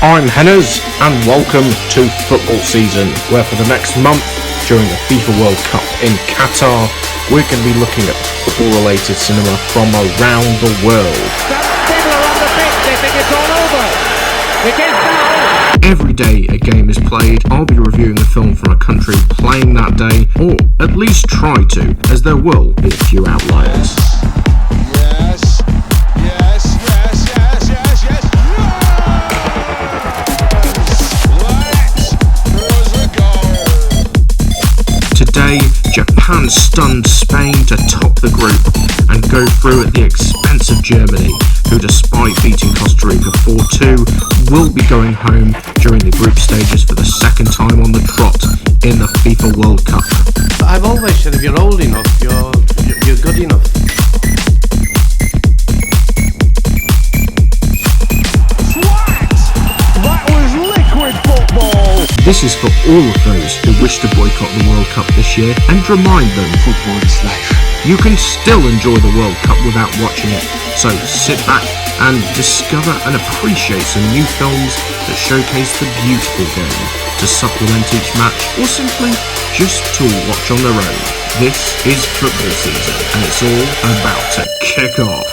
I'm Henners, and welcome to football season, where for the next month, during the FIFA World Cup in Qatar, we're going to be looking at football-related cinema from around the world. Fiddler on the pitch, they think it's all over. It is now. Every day a game is played, I'll be reviewing a film from a country playing that day, or at least try to, as there will be a few outliers. Today, Japan stunned Spain to top the group and go through at the expense of Germany, who despite beating Costa Rica 4-2, will be going home during the group stages for the second time on the trot in the FIFA World Cup. I've always said if you're old enough, you're good enough. This is for all of those who wish to boycott the World Cup this year and remind them football is life. You can still enjoy the World Cup without watching it, so sit back and discover and appreciate some new films that showcase the beautiful game to supplement each match or simply just to watch on their own. This is football season and it's all about to kick off.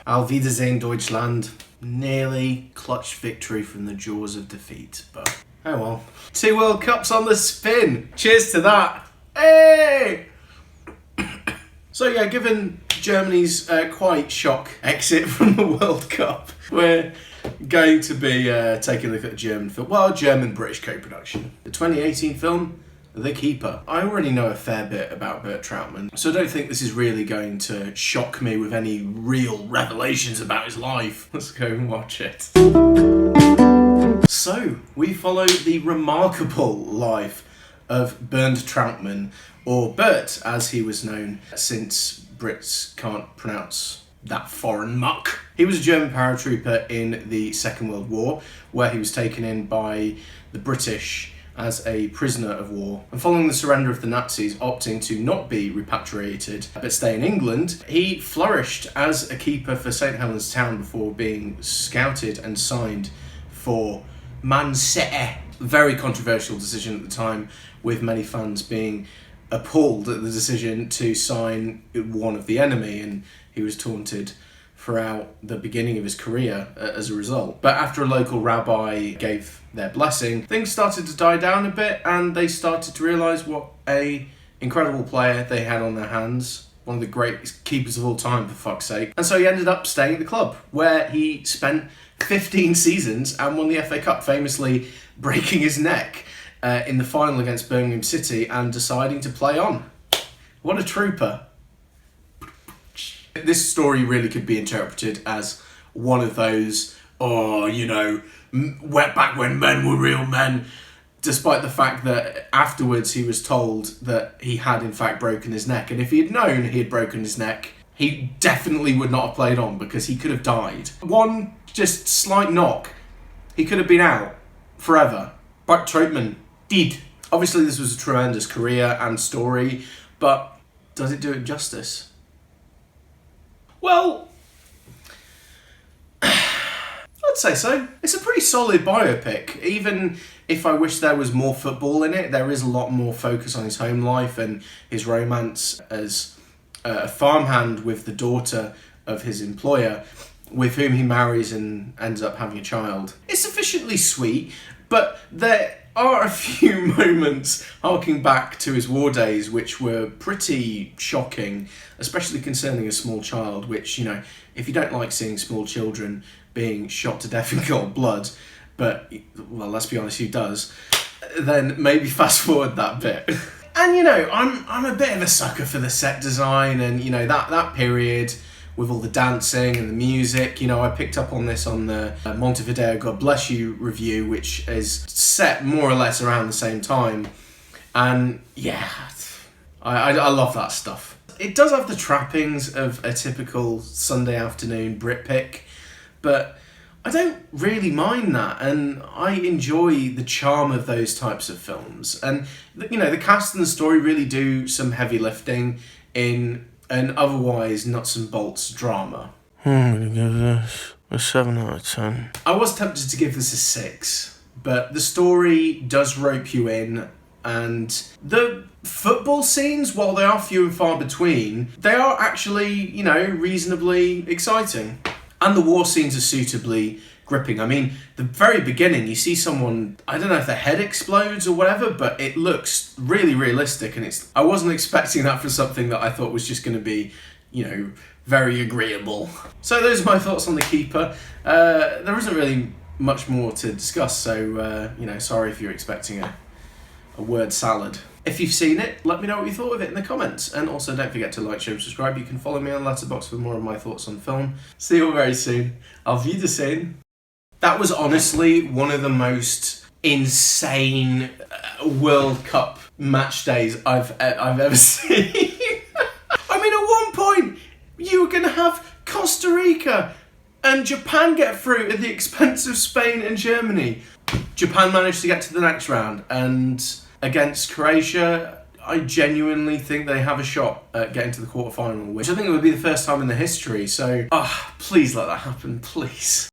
Auf Wiedersehen, Deutschland. Nearly clutched victory from the jaws of defeat, but oh well. 2 World Cups on the spin. Cheers to that. Hey! So yeah, given Germany's quite shock exit from the World Cup, we're going to be taking a look at the German film. Well, German-British co-production. The 2018 film, The Keeper. I already know a fair bit about Bert Trautmann, so I don't think this is really going to shock me with any real revelations about his life. Let's go and watch it. So, we follow the remarkable life of Bert Trautmann, or Bert as he was known, since Brits can't pronounce that foreign muck. He was a German paratrooper in the Second World War, where he was taken in by the British as a prisoner of war, and following the surrender of the Nazis, opting to not be repatriated but stay in England, he flourished as a keeper for St Helens Town before being scouted and signed for Man City. Very controversial decision at the time, with many fans being appalled at the decision to sign one of the enemy, and he was taunted throughout the beginning of his career as a result. But after a local rabbi gave their blessing, things started to die down a bit, and they started to realise what a incredible player they had on their hands. One of the greatest keepers of all time, for fuck's sake. And so he ended up staying at the club, where he spent 15 seasons and won the FA Cup, famously breaking his neck in the final against Birmingham City and deciding to play on. What a trooper. This story really could be interpreted as one of those, back when men were real men, despite the fact that afterwards he was told that he had in fact broken his neck. And if he had known he had broken his neck, he definitely would not have played on, because he could have died. One just slight knock, he could have been out forever. Bert Trautmann did. Obviously this was a tremendous career and story, but does it do it justice? Well, I'd say so. It's a pretty solid biopic. Even if I wish there was more football in it, there is a lot more focus on his home life and his romance as a farmhand with the daughter of his employer, with whom he marries and ends up having a child. It's sufficiently sweet, but there are a few moments harking back to his war days which were pretty shocking, especially concerning a small child, which, if you don't like seeing small children being shot to death in cold blood, but, well, let's be honest, who does, then maybe fast forward that bit. And, I'm a bit of a sucker for the set design and, that period with all the dancing and the music. I picked up on this on the Montevideo God Bless You review, which is set more or less around the same time. And yeah, I love that stuff. It does have the trappings of a typical Sunday afternoon Brit pick, but I don't really mind that, and I enjoy the charm of those types of films. And the cast and the story really do some heavy lifting in an otherwise nuts and bolts drama. I'm gonna give this a 7 out of 10. I was tempted to give this a 6, but the story does rope you in, and the football scenes, while they are few and far between, they are actually, reasonably exciting. And the war scenes are suitably gripping. I mean, the very beginning, you see someone, I don't know if their head explodes or whatever, but it looks really realistic, and I wasn't expecting that for something that I thought was just going to be, very agreeable. So those are my thoughts on The Keeper. There isn't really much more to discuss, so, sorry if you're expecting a word salad. If you've seen it, let me know what you thought of it in the comments. And also don't forget to like, share and subscribe. You can follow me on Letterboxd for more of my thoughts on film. See you all very soon. Auf Wiedersehen. That was honestly one of the most insane World Cup match days I've ever seen. I mean, at one point, you were going to have Costa Rica and Japan get through at the expense of Spain and Germany. Japan managed to get to the next round, and against Croatia, I genuinely think they have a shot at getting to the quarterfinal, which I think it would be the first time in the history. So, please let that happen, please.